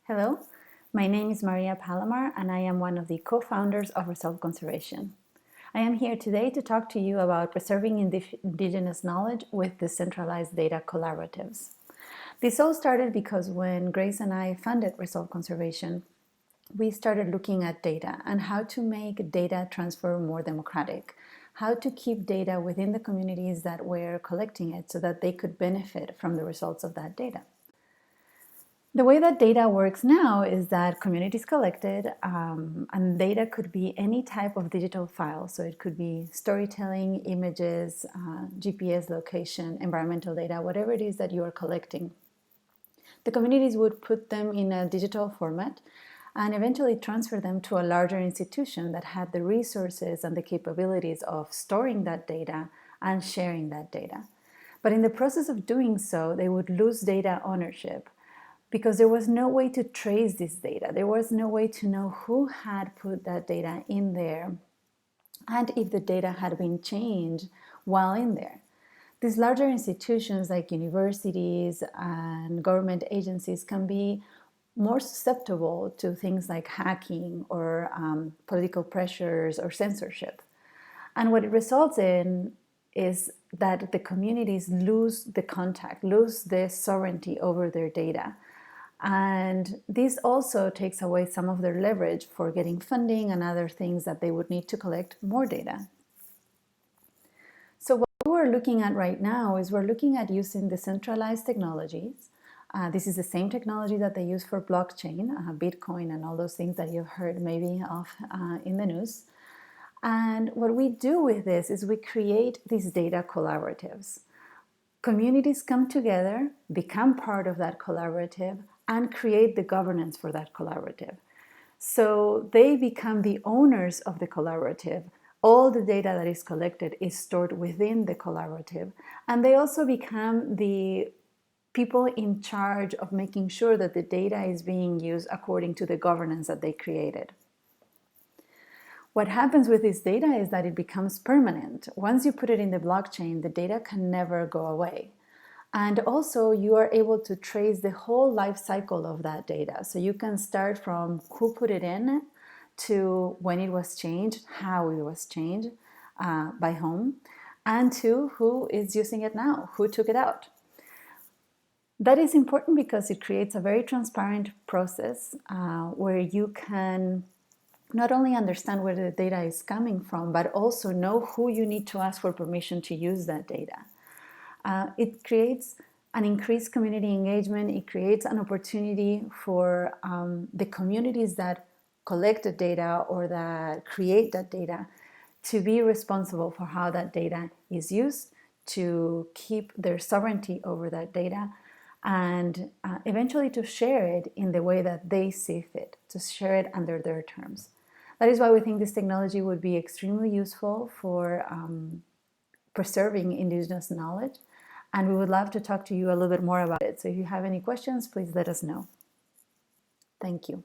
Hello, my name is Maria Palamar and I am one of the co-founders of Resolve Conservation. I am here today to talk to you about preserving indigenous knowledge with decentralized data collaboratives. This all started because when Graise and I funded Resolve Conservation, we started looking at data and how to make data transfer more democratic, how to keep data within the communities that were collecting it so that they could benefit from the results of that data. The way that data works now is that communities collected, and data could be any type of digital file. So it could be storytelling, images, GPS location, environmental data, whatever it is that you are collecting. The communities would put them in a digital format and eventually transfer them to a larger institution that had the resources and the capabilities of storing that data and sharing that data. But in the process of doing so, they would lose data ownership, because there was no way to trace this data. There was no way to know who had put that data in there and if the data had been changed while in there. These larger institutions like universities and government agencies can be more susceptible to things like hacking or political pressures or censorship. And what it results in is that the communities lose the contact, lose the sovereignty over their data. And this also takes away some of their leverage for getting funding and other things that they would need to collect more data. So what we're looking at right now is we're looking at using decentralized technologies. This is the same technology that they use for blockchain, Bitcoin, and all those things that you've heard maybe of in the news. And what we do with this is we create these data collaboratives. Communities come together, become part of that collaborative, and create the governance for that collaborative. So they become the owners of the collaborative. All the data that is collected is stored within the collaborative, and they also become the people in charge of making sure that the data is being used according to the governance that they created. What happens with this data is that it becomes permanent. Once you put it in the blockchain, the data can never go away. And also you are able to trace the whole life cycle of that data. So you can start from who put it in to when it was changed, how it was changed, by whom, and to who is using it now, who took it out. That is important because it creates a very transparent process where you can not only understand where the data is coming from, but also know who you need to ask for permission to use that data. It creates an increased community engagement. It creates an opportunity for the communities that collect the data or that create that data to be responsible for how that data is used, to keep their sovereignty over that data, and eventually to share it in the way that they see fit, to share it under their terms. That is why we think this technology would be extremely useful for preserving indigenous knowledge, and we would love to talk to you a little bit more about it. So if you have any questions, please let us know. Thank you.